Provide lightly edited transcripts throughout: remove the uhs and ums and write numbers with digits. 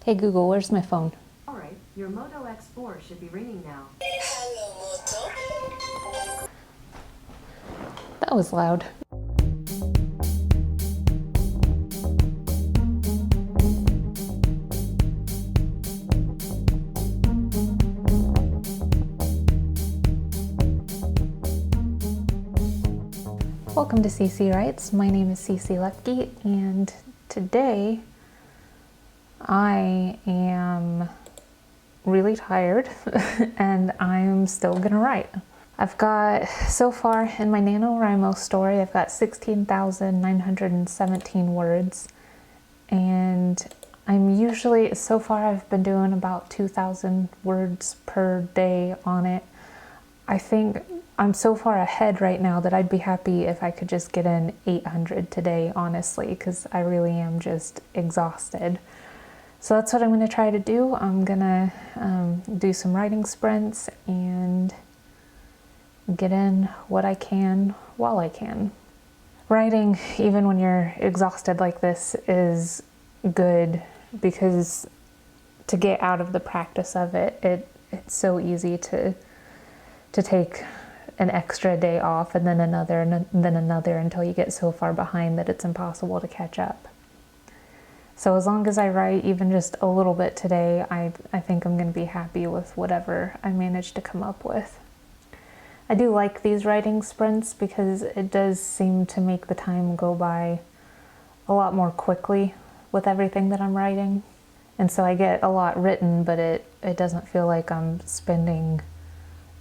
Hey Google, where's my phone? Alright, your Moto X4 should be ringing now. Hello, Moto. That was loud. Welcome to CC Writes. My name is CC Lepke, and today I am really tired and I'm still gonna write. I've got, so far in my NaNoWriMo story, I've got 16,917 words, and I'm usually, so far I've been doing about 2,000 words per day on it. I think I'm so far ahead right now that I'd be happy if I could just get in 800 today, honestly, because I really am just exhausted. So that's what I'm going to try to do. I'm going to do some writing sprints and get in what I can while I can. Writing, even when you're exhausted like this, is good because to get out of the practice of it, it's so easy to take an extra day off and then another and then another until you get so far behind that it's impossible to catch up. So as long as I write even just a little bit today, I think I'm going to be happy with whatever I manage to come up with. I do like these writing sprints because it does seem to make the time go by a lot more quickly with everything that I'm writing. And so I get a lot written, but it doesn't feel like I'm spending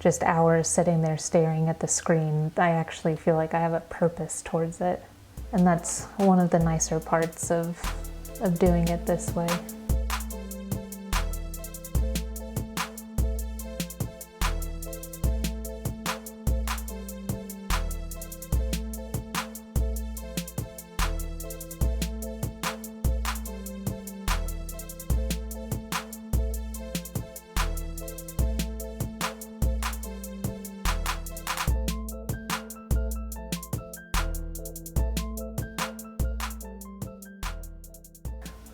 just hours sitting there staring at the screen. I actually feel like I have a purpose towards it. And that's one of the nicer parts of doing it this way.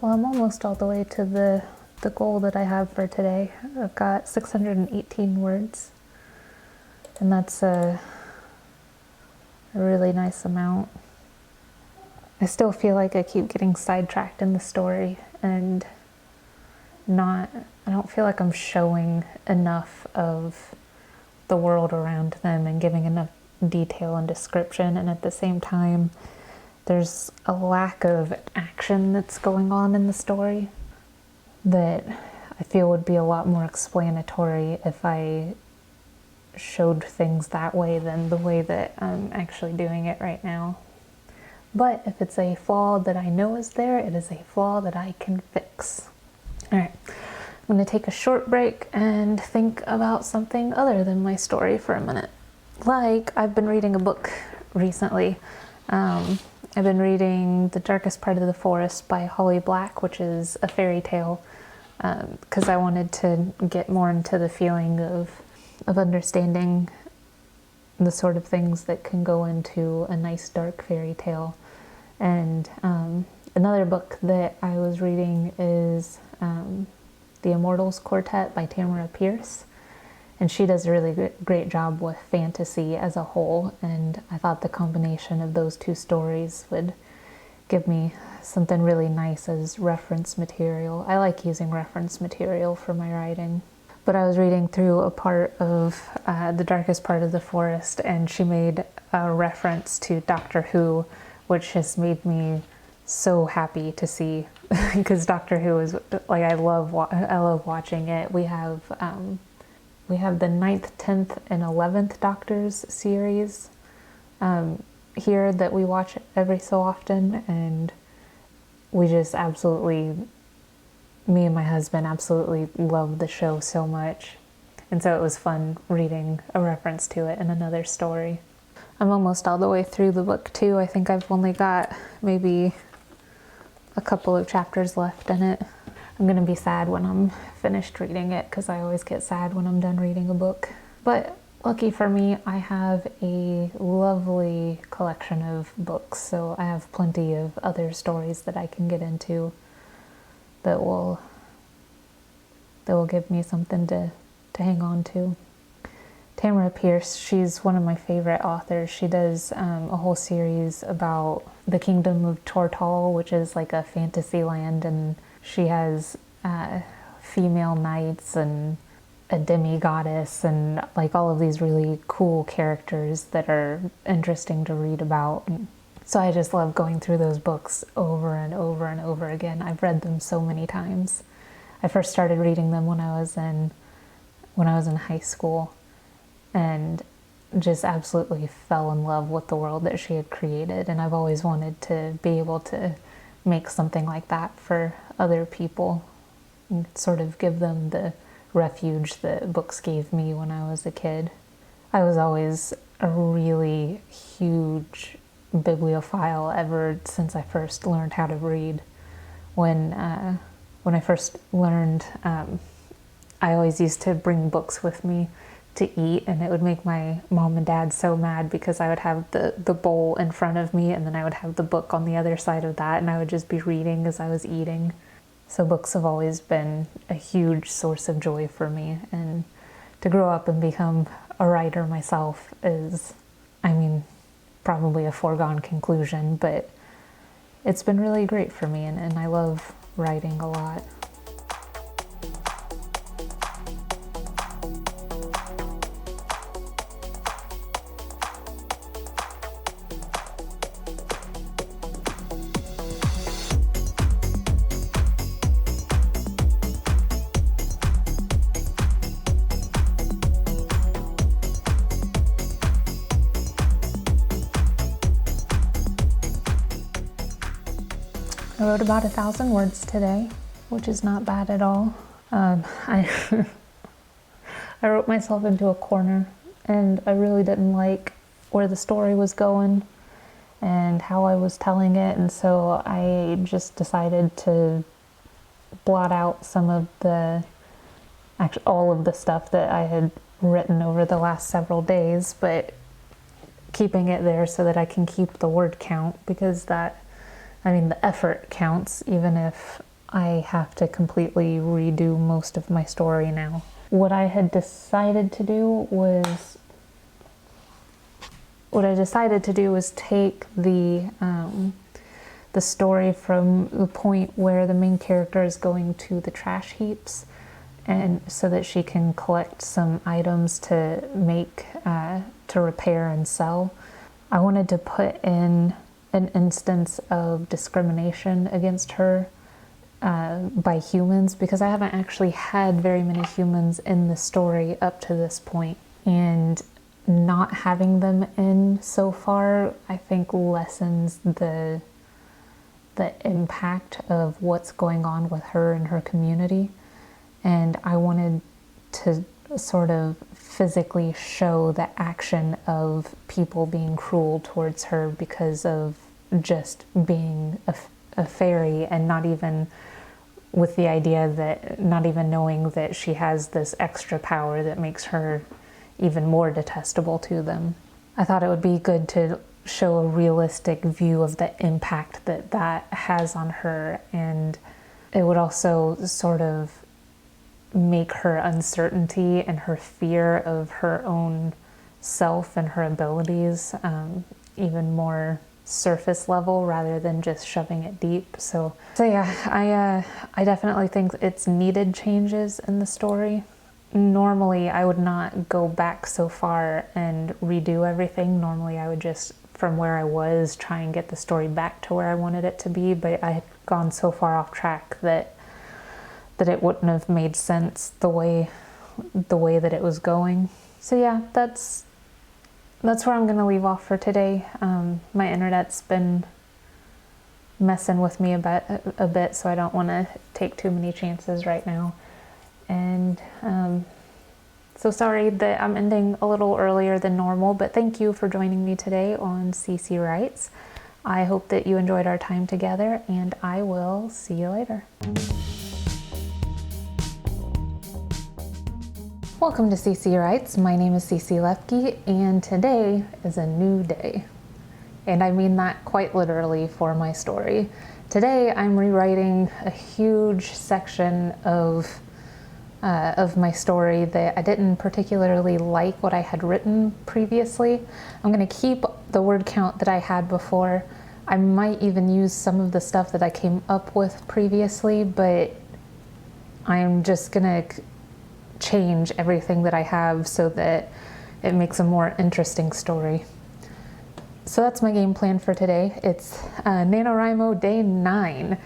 Well, I'm almost all the way to the goal that I have for today. I've got 618 words, and that's a really nice amount. I still feel like I keep getting sidetracked in the story and I don't feel like I'm showing enough of the world around them and giving enough detail and description, and at the same time there's a lack of action that's going on in the story that I feel would be a lot more explanatory if I showed things that way than the way that I'm actually doing it right now. But if it's a flaw that I know is there, it is a flaw that I can fix. All right, I'm going to take a short break and think about something other than my story for a minute. Like, I've been reading a book recently. I've been reading The Darkest Part of the Forest by Holly Black, which is a fairy tale, because I wanted to get more into the feeling of understanding the sort of things that can go into a nice dark fairy tale. And another book that I was reading is The Immortals Quartet by Tamara Pierce. And she does a really great job with fantasy as a whole, and I thought the combination of those two stories would give me something really nice as reference material. I like using reference material for my writing. But I was reading through a part of The Darkest Part of the Forest, and she made a reference to Doctor Who, which has made me so happy to see, because Doctor Who is, like, I love watching it. We have the 9th, 10th, and 11th Doctors series here that we watch every so often, and we just absolutely, me and my husband absolutely love the show so much. And so it was fun reading a reference to it in another story. I'm almost all the way through the book too. I think I've only got maybe a couple of chapters left in it. I'm gonna be sad when I'm finished reading it, because I always get sad when I'm done reading a book. But lucky for me, I have a lovely collection of books, so I have plenty of other stories that I can get into that will that will give me something to hang on to. Tamara Pierce, she's one of my favorite authors. She does a whole series about the kingdom of Tortall, which is like a fantasy land, and she has female knights and a demi-goddess and like all of these really cool characters that are interesting to read about. So I just love going through those books over and over and over again. I've read them so many times. I first started reading them when I was in high school, and just absolutely fell in love with the world that she had created. And I've always wanted to be able to make something like that for other people and sort of give them the refuge that books gave me when I was a kid. I was always a really huge bibliophile ever since I first learned how to read. When I first learned, I always used to bring books with me to eat, and it would make my mom and dad so mad because I would have the bowl in front of me and then I would have the book on the other side of that, and I would just be reading as I was eating. So books have always been a huge source of joy for me, and to grow up and become a writer myself is, I mean, probably a foregone conclusion, but it's been really great for me, and I love writing a lot. I wrote about 1,000 words today, which is not bad at all. I I wrote myself into a corner, and I really didn't like where the story was going and how I was telling it, and so I just decided to blot out some of all of the stuff that I had written over the last several days, but keeping it there so that I can keep the word count, because the effort counts, even if I have to completely redo most of my story now. What I decided to do was take the story from the point where the main character is going to the trash heaps, and so that she can collect some items to make to repair and sell. I wanted to put in an instance of discrimination against her by humans, because I haven't actually had very many humans in the story up to this point, and not having them in so far I think lessens the impact of what's going on with her and her community. And I wanted to sort of physically show the action of people being cruel towards her because of just being a fairy, and not even with the idea that, not even knowing that she has this extra power that makes her even more detestable to them. I thought it would be good to show a realistic view of the impact that has on her, and it would also sort of make her uncertainty and her fear of her own self and her abilities even more surface level, rather than just shoving it deep. So yeah, I definitely think it's needed changes in the story. Normally I would not go back so far and redo everything. Normally I would just, from where I was, try and get the story back to where I wanted it to be, but I had gone so far off track that it wouldn't have made sense the way that it was going. So yeah, that's where I'm gonna leave off for today. My internet's been messing with me a bit, so I don't want to take too many chances right now. And so sorry that I'm ending a little earlier than normal, but thank you for joining me today on CC Writes. I hope that you enjoyed our time together, and I will see you later. Welcome to CC Writes. My name is CC Lefke, and today is a new day. And I mean that quite literally for my story. Today I'm rewriting a huge section of of my story that I didn't particularly like what I had written previously. I'm going to keep the word count that I had before. I might even use some of the stuff that I came up with previously, but I'm just going to change everything that I have so that it makes a more interesting story. So that's my game plan for today. It's NaNoWriMo day 9.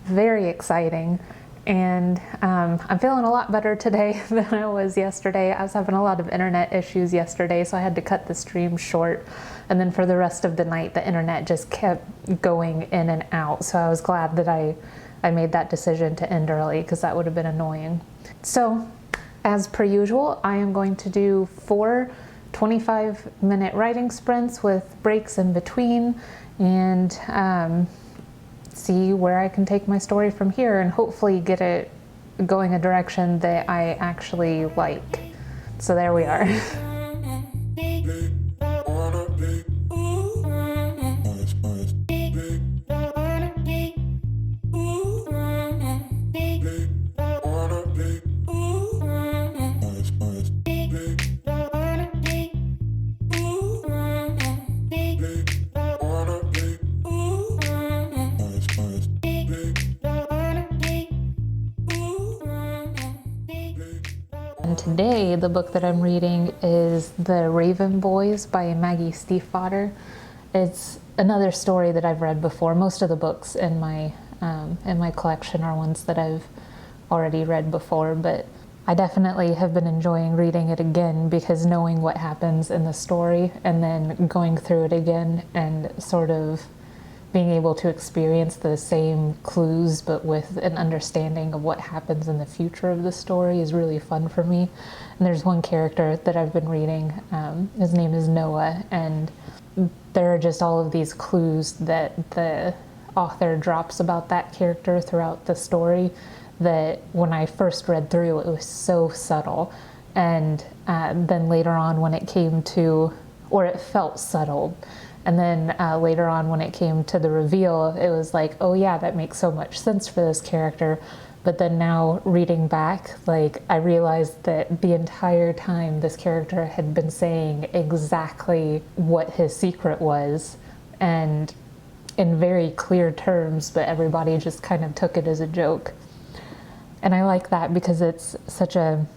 Very exciting. And I'm feeling a lot better today than I was yesterday. I was having a lot of internet issues yesterday, so I had to cut the stream short. And then for the rest of the night, the internet just kept going in and out. So I was glad that I made that decision to end early, because that would have been annoying. So as per usual, I am going to do 4 25-minute writing sprints with breaks in between, and see where I can take my story from here, and hopefully get it going a direction that I actually like. So there we are. And today, the book that I'm reading is The Raven Boys by Maggie Stiefvater. It's another story that I've read before. Most of the books in my collection are ones that I've already read before, but I definitely have been enjoying reading it again, because knowing what happens in the story and then going through it again and sort of being able to experience the same clues but with an understanding of what happens in the future of the story is really fun for me. And there's one character that I've been reading, his name is Noah, and there are just all of these clues that the author drops about that character throughout the story that when I first read through, it was so subtle. And then later on when it came to, or it felt subtle, and then later on when it came to the reveal, it was like, oh yeah, that makes so much sense for this character. But then now reading back, like, I realized that the entire time this character had been saying exactly what his secret was, and in very clear terms, but everybody just kind of took it as a joke. And I like that because it's such a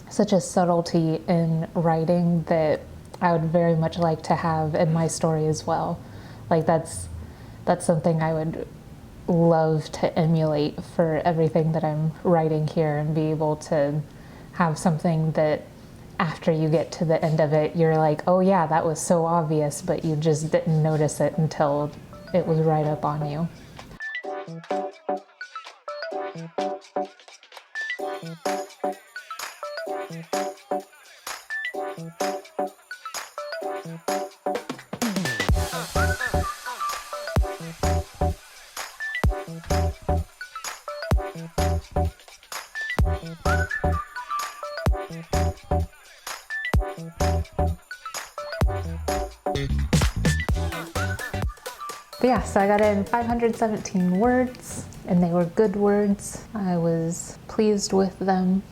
subtlety in writing that I would very much like to have in my story as well. Like that's something I would love to emulate for everything that I'm writing here, and be able to have something that after you get to the end of it, you're like, oh yeah, that was so obvious, but you just didn't notice it until it was right up on you. But yeah, so I got in 517 words, and they were good words. I was pleased with them.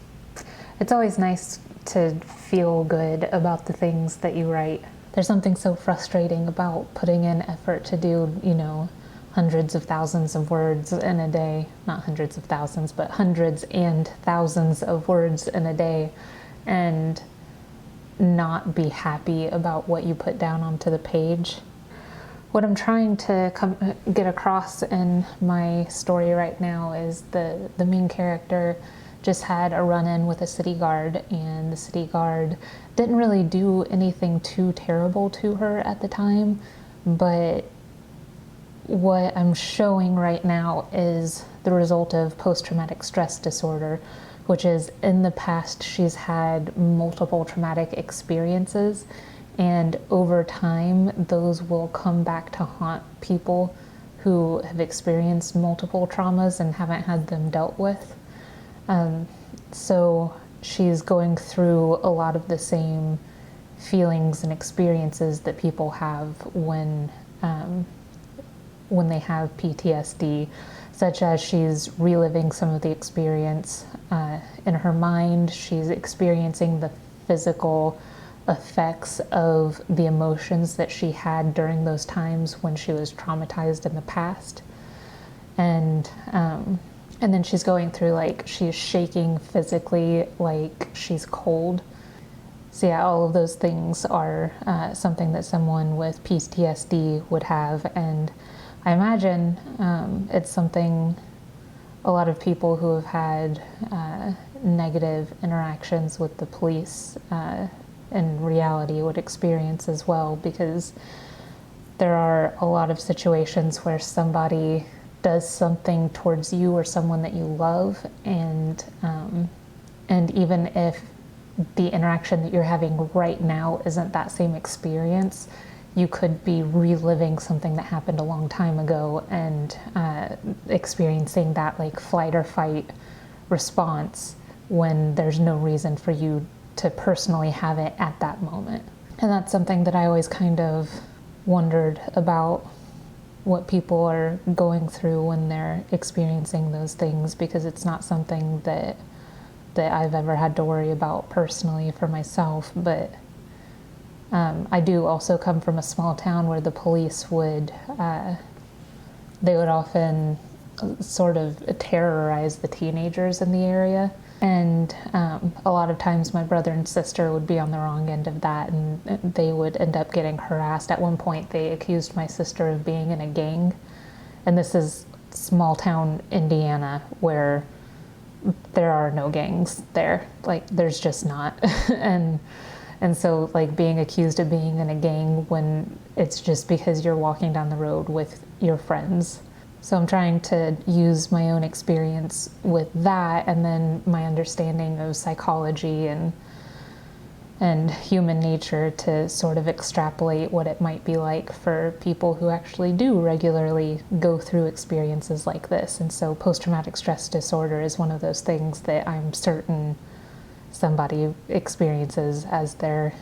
It's always nice to feel good about the things that you write. There's something so frustrating about putting in effort to do, hundreds of thousands of words in a day. Not hundreds of thousands, but hundreds and thousands of words in a day, and not be happy about what you put down onto the page. What I'm trying to get across in my story right now is the main character just had a run-in with a city guard, and the city guard didn't really do anything too terrible to her at the time, but what I'm showing right now is the result of post-traumatic stress disorder, which is in the past she's had multiple traumatic experiences, and over time those will come back to haunt people who have experienced multiple traumas and haven't had them dealt with. So she's going through a lot of the same feelings and experiences that people have when they have PTSD. such as she's reliving some of the experience in her mind. She's experiencing the physical effects of the emotions that she had during those times when she was traumatized in the past. And then she's going through, like, she's shaking physically, like she's cold. So yeah, all of those things are something that someone with PTSD would have. And I imagine it's something a lot of people who have had negative interactions with the police in reality would experience as well, because there are a lot of situations where somebody does something towards you or someone that you love, and even if the interaction that you're having right now isn't that same experience, you could be reliving something that happened a long time ago and experiencing that, like, flight or fight response when there's no reason for you to personally have it at that moment. And that's something that I always kind of wondered about, what people are going through when they're experiencing those things, because it's not something that I've ever had to worry about personally for myself. But I do also come from a small town where the police would often sort of terrorize the teenagers in the area. And a lot of times my brother and sister would be on the wrong end of that, and they would end up getting harassed. At one point, they accused my sister of being in a gang. And this is small town Indiana, where there are no gangs there. Like, there's just not. and so, like, being accused of being in a gang when it's just because you're walking down the road with your friends. So I'm trying to use my own experience with that, and then my understanding of psychology and human nature to sort of extrapolate what it might be like for people who actually do regularly go through experiences like this. And so post-traumatic stress disorder is one of those things that I'm certain somebody experiences as they're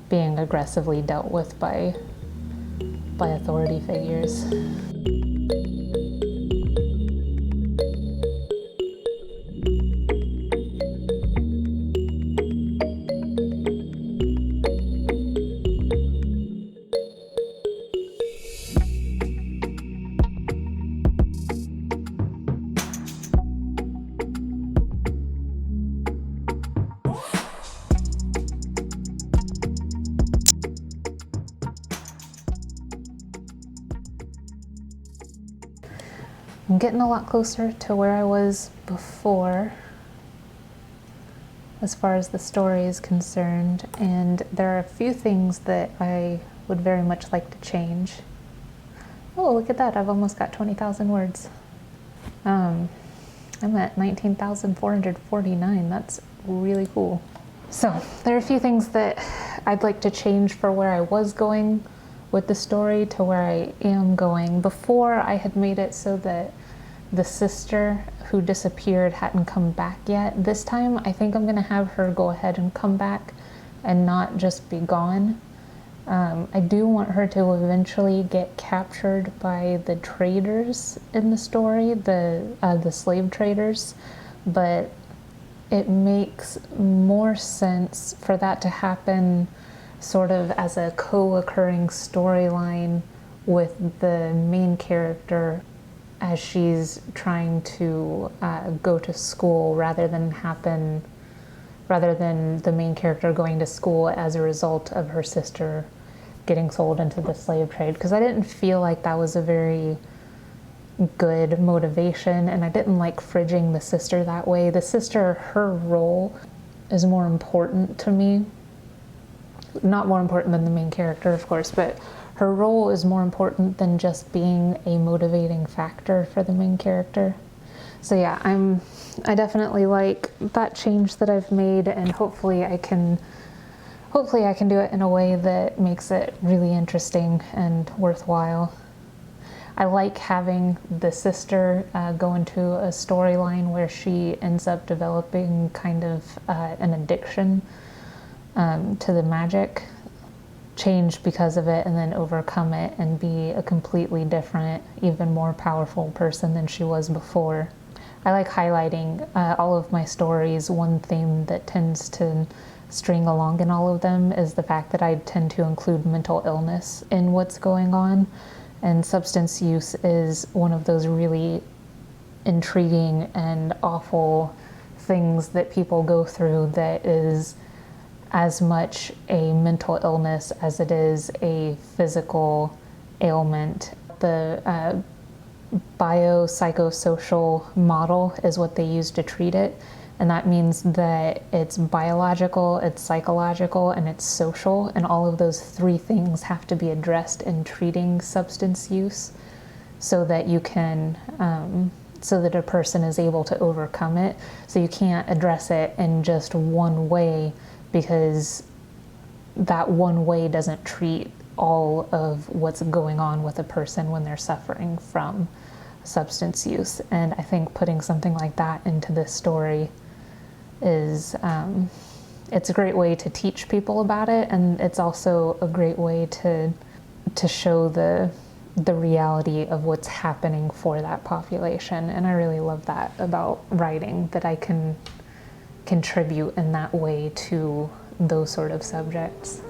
being aggressively dealt with by authority figures. I'm getting a lot closer to where I was before, as far as the story is concerned, and there are a few things that I would very much like to change. Oh, look at that, I've almost got 20,000 words. I'm at 19,449, that's really cool. So, there are a few things that I'd like to change for where I was going with the story to where I am going. Before, I had made it so that the sister who disappeared hadn't come back yet. This time, I think I'm gonna have her go ahead and come back and not just be gone. I do want her to eventually get captured by the traders in the story, the slave traders, but it makes more sense for that to happen sort of as a co-occurring storyline with the main character as she's trying to go to school, rather than the main character going to school as a result of her sister getting sold into the slave trade. Because I didn't feel like that was a very good motivation, and I didn't like fridging the sister that way. The sister, her role is more important to me. Not more important than the main character, of course, but her role is more important than just being a motivating factor for the main character. So yeah, I definitely like that change that I've made, and hopefully I can do it in a way that makes it really interesting and worthwhile. I like having the sister go into a storyline where she ends up developing kind of an addiction to the magic, change because of it and then overcome it and be a completely different, even more powerful person than she was before. I like highlighting all of my stories. One theme that tends to string along in all of them is the fact that I tend to include mental illness in what's going on. And substance use is one of those really intriguing and awful things that people go through that is as much a mental illness as it is a physical ailment. The biopsychosocial model is what they use to treat it. And that means that it's biological, it's psychological, and it's social. And all of those three things have to be addressed in treating substance use so that you can, so that a person is able to overcome it. So you can't address it in just one way, because that one way doesn't treat all of what's going on with a person when they're suffering from substance use. And I think putting something like that into this story is, it's a great way to teach people about it, and it's also a great way to show the reality of what's happening for that population. And I really love that about writing, that I can contribute in that way to those sort of subjects.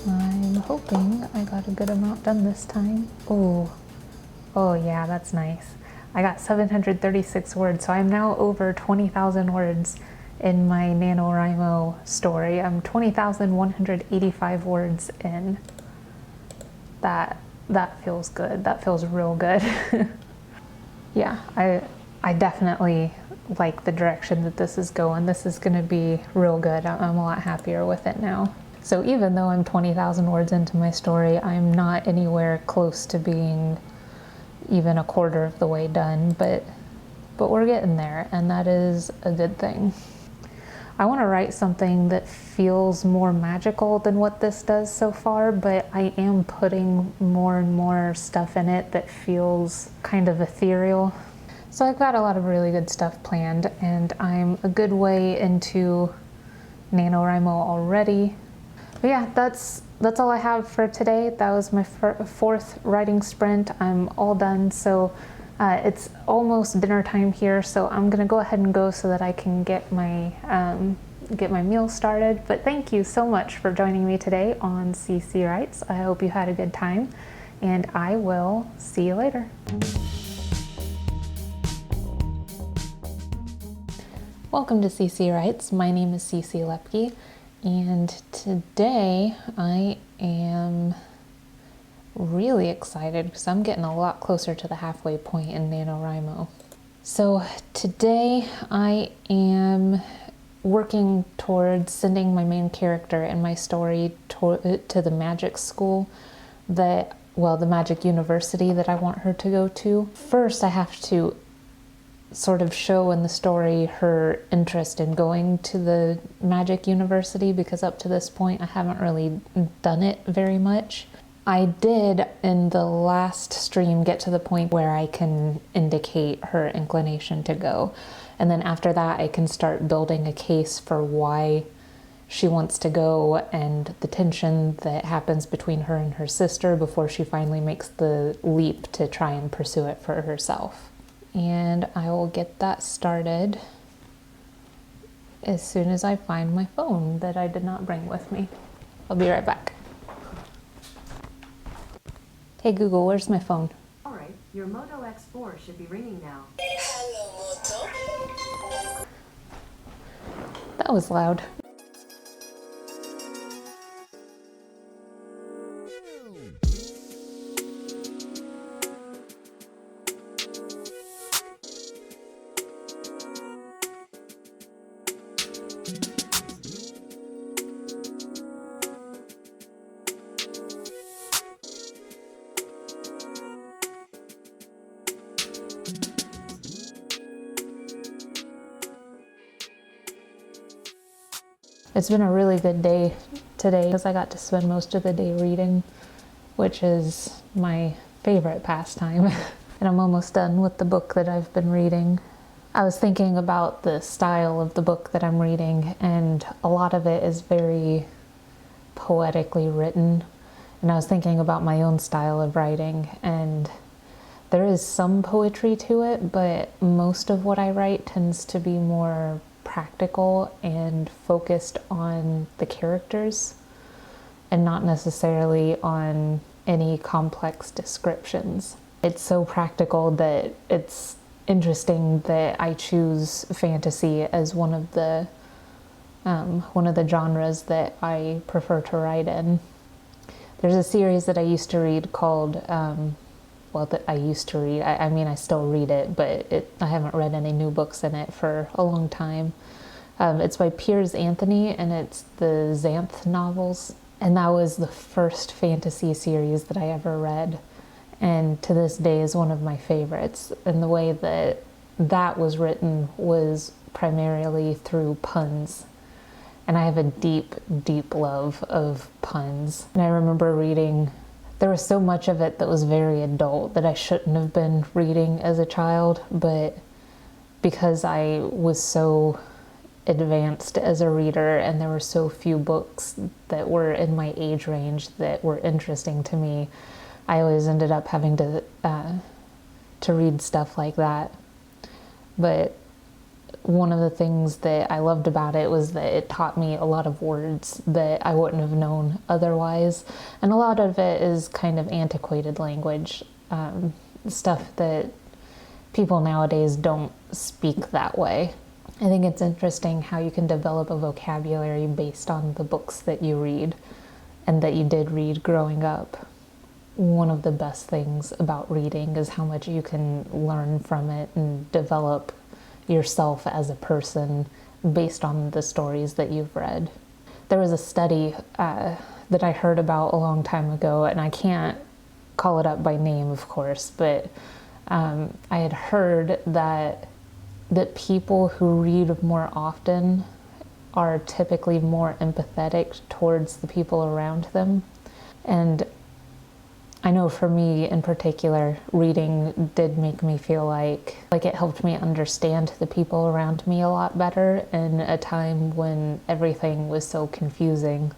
I'm hoping I got a good amount done this time. Oh yeah, that's nice. I got 736 words, so I'm now over 20,000 words in my NaNoWriMo story. I'm 20,185 words in. That feels good. That feels real good. Yeah, I definitely like the direction that this is going. This is going to be real good. I'm a lot happier with it now. So even though I'm 20,000 words into my story, I'm not anywhere close to being even a quarter of the way done, but we're getting there, and that is a good thing. I want to write something that feels more magical than what this does so far, but I am putting more and more stuff in it that feels kind of ethereal. So I've got a lot of really good stuff planned, and I'm a good way into NaNoWriMo already. But yeah, that's all I have for today. That was my fourth writing sprint. I'm all done, so it's almost dinner time here, so I'm gonna go ahead and go so that I can get my meal started. But thank you so much for joining me today on CC Writes. I hope you had a good time, and I will see you later. Welcome to CC Writes. My name is CC Lepke. And today I am really excited because I'm getting a lot closer to the halfway point in NaNoWriMo. So today I am working towards sending my main character in my story to the magic school the magic university that I want her to go to. First, I have to sort of show in the story her interest in going to the magic university, because up to this point I haven't really done it very much. I did in the last stream get to the point where I can indicate her inclination to go, and then after that I can start building a case for why she wants to go and the tension that happens between her and her sister before she finally makes the leap to try and pursue it for herself. And I will get that started as soon as I find my phone that I did not bring with me. I'll be right back. Hey Google, where's my phone? All right, your Moto X4 should be ringing now. Hello, Moto. That was loud. It's been a really good day today because I got to spend most of the day reading, which is my favorite pastime. And I'm almost done with the book that I've been reading. I was thinking about the style of the book that I'm reading, and a lot of it is very poetically written. And I was thinking about my own style of writing, and there is some poetry to it, but most of what I write tends to be more practical and focused on the characters and not necessarily on any complex descriptions. It's so practical that it's interesting that I choose fantasy as one of the genres that I prefer to write in. There's a series that I used to read called that I used to read. I mean, I still read it, but I haven't read any new books in it for a long time. It's by Piers Anthony, and it's the Xanth novels. And that was the first fantasy series that I ever read. And to this day is one of my favorites. And the way that that was written was primarily through puns. And I have a deep, deep love of puns. And I remember reading, there was so much of it that was very adult that I shouldn't have been reading as a child, but because I was so advanced as a reader and there were so few books that were in my age range that were interesting to me, I always ended up having to read stuff like that. But one of the things that I loved about it was that it taught me a lot of words that I wouldn't have known otherwise. And a lot of it is kind of antiquated language, stuff that people nowadays don't speak that way. I think it's interesting how you can develop a vocabulary based on the books that you read and that you did read growing up. One of the best things about reading is how much you can learn from it and develop yourself as a person based on the stories that you've read. There was a study that I heard about a long time ago, and I can't call it up by name, of course, but I had heard that people who read more often are typically more empathetic towards the people around them. And I know for me in particular, reading did make me feel like it helped me understand the people around me a lot better in a time when everything was so confusing.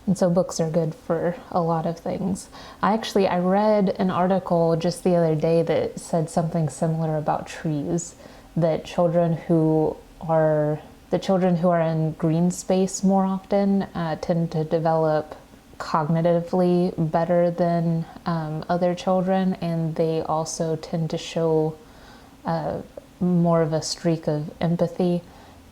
And so books are good for a lot of things. I read an article just the other day that said something similar about trees, that children who are in green space more often tend to develop cognitively better than other children, and they also tend to show more of a streak of empathy,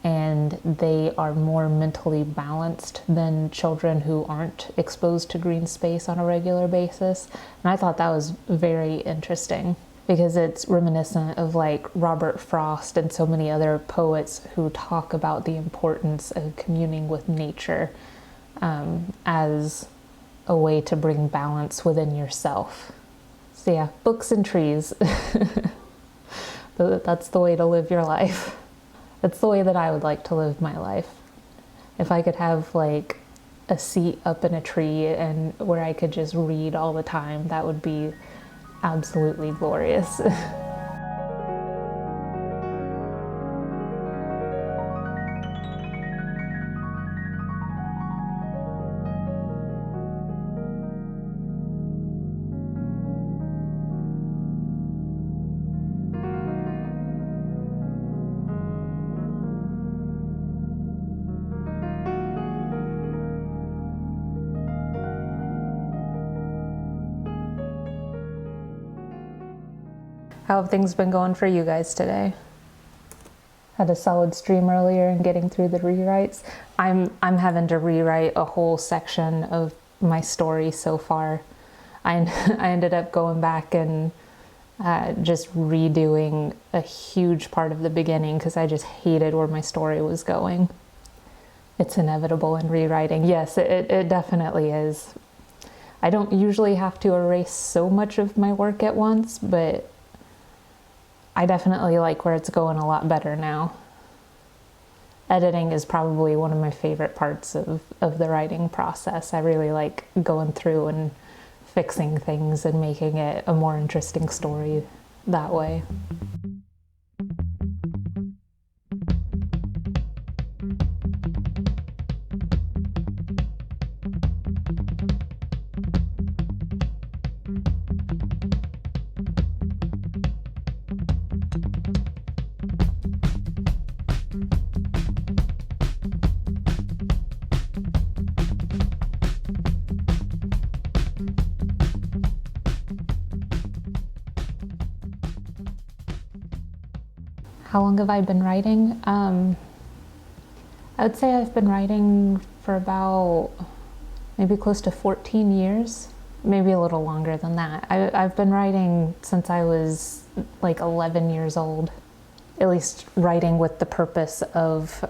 and they are more mentally balanced than children who aren't exposed to green space on a regular basis. And I thought that was very interesting because it's reminiscent of like Robert Frost and so many other poets who talk about the importance of communing with nature as a way to bring balance within yourself. So yeah, books and trees. That's the way to live your life. That's the way that I would like to live my life. If I could have like a seat up in a tree and where I could just read all the time, that would be absolutely glorious. How have things been going for you guys today? Had a solid stream earlier and getting through the rewrites. I'm having to rewrite a whole section of my story so far. I ended up going back and just redoing a huge part of the beginning because I just hated where my story was going. It's inevitable in rewriting. Yes, it definitely is. I don't usually have to erase so much of my work at once, but I definitely like where it's going a lot better now. editing is probably one of my favorite parts of the writing process. I really like going through and fixing things and making it a more interesting story that way. How long have I been writing? I would say I've been writing for about maybe close to 14 years, maybe a little longer than that. I've been writing since I was like 11 years old, at least writing with the purpose of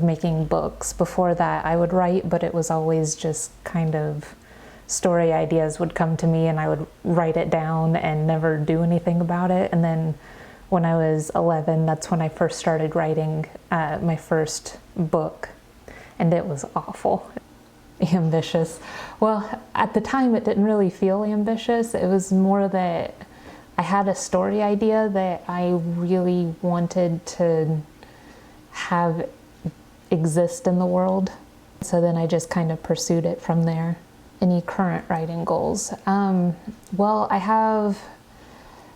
making books. Before that, I would write, but it was always just kind of story ideas would come to me and I would write it down and never do anything about it. And then when I was 11, that's when I first started writing my first book, and it was awful. Ambitious. Well, at the time it didn't really feel ambitious. It was more that I had a story idea that I really wanted to have exist in the world. So then I just kind of pursued it from there. Any current writing goals? Well,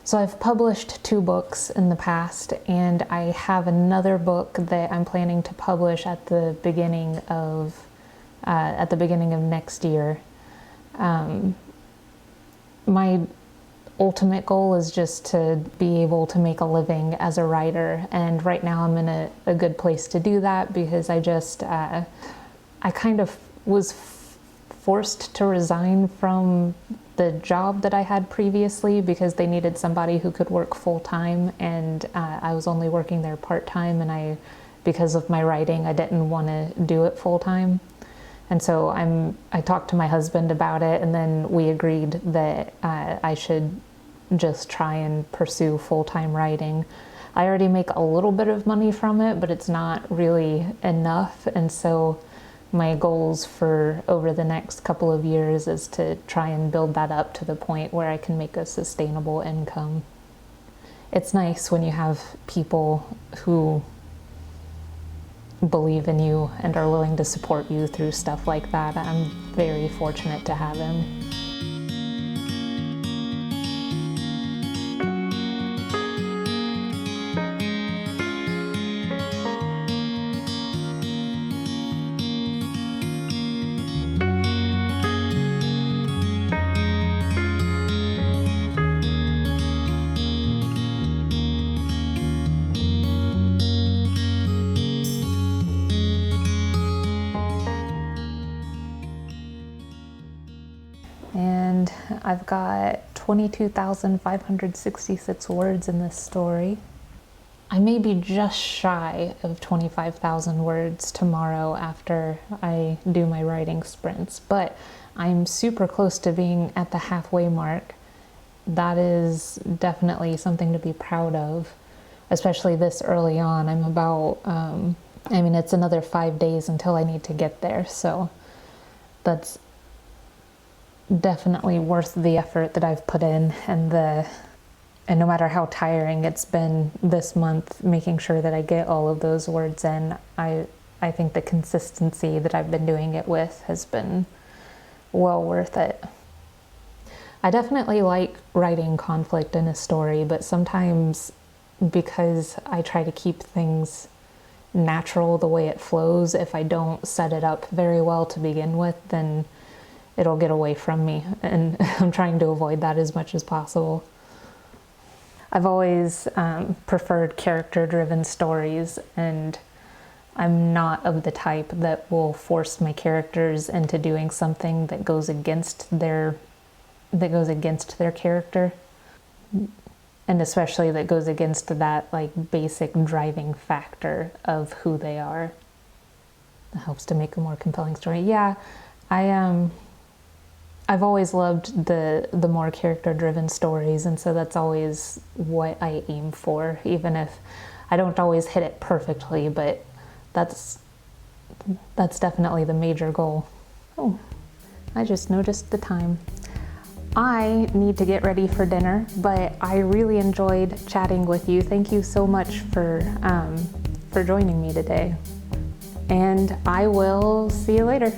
So I've published 2 books in the past, and I have another book that I'm planning to publish at the beginning of next year. My ultimate goal is just to be able to make a living as a writer, and right now I'm in a good place to do that because I kind of was forced to resign from the job that I had previously because they needed somebody who could work full-time, and I was only working there part-time, and because of my writing, I didn't want to do it full-time. And so I talked to my husband about it, and then we agreed that I should just try and pursue full-time writing. I already make a little bit of money from it, but it's not really enough, and so my goals for over the next couple of years is to try and build that up to the point where I can make a sustainable income. It's nice when you have people who believe in you and are willing to support you through stuff like that. I'm very fortunate to have him. And I've got 22,566 words in this story. I may be just shy of 25,000 words tomorrow after I do my writing sprints, but I'm super close to being at the halfway mark. That is definitely something to be proud of, especially this early on. I'm about, it's another 5 days until I need to get there, so that's definitely worth the effort that I've put in, and no matter how tiring it's been this month, making sure that I get all of those words in, I think the consistency that I've been doing it with has been well worth it. I definitely like writing conflict in a story, but sometimes because I try to keep things natural the way it flows, if I don't set it up very well to begin with, then it'll get away from me, and I'm trying to avoid that as much as possible. I've always preferred character-driven stories, and I'm not of the type that will force my characters into doing something that goes against their character, and especially that goes against that like basic driving factor of who they are. It helps to make a more compelling story. Yeah, I've always loved the more character-driven stories, and so that's always what I aim for, even if I don't always hit it perfectly, but that's definitely the major goal. Oh, I just noticed the time. I need to get ready for dinner, but I really enjoyed chatting with you. Thank you so much for joining me today. And I will see you later.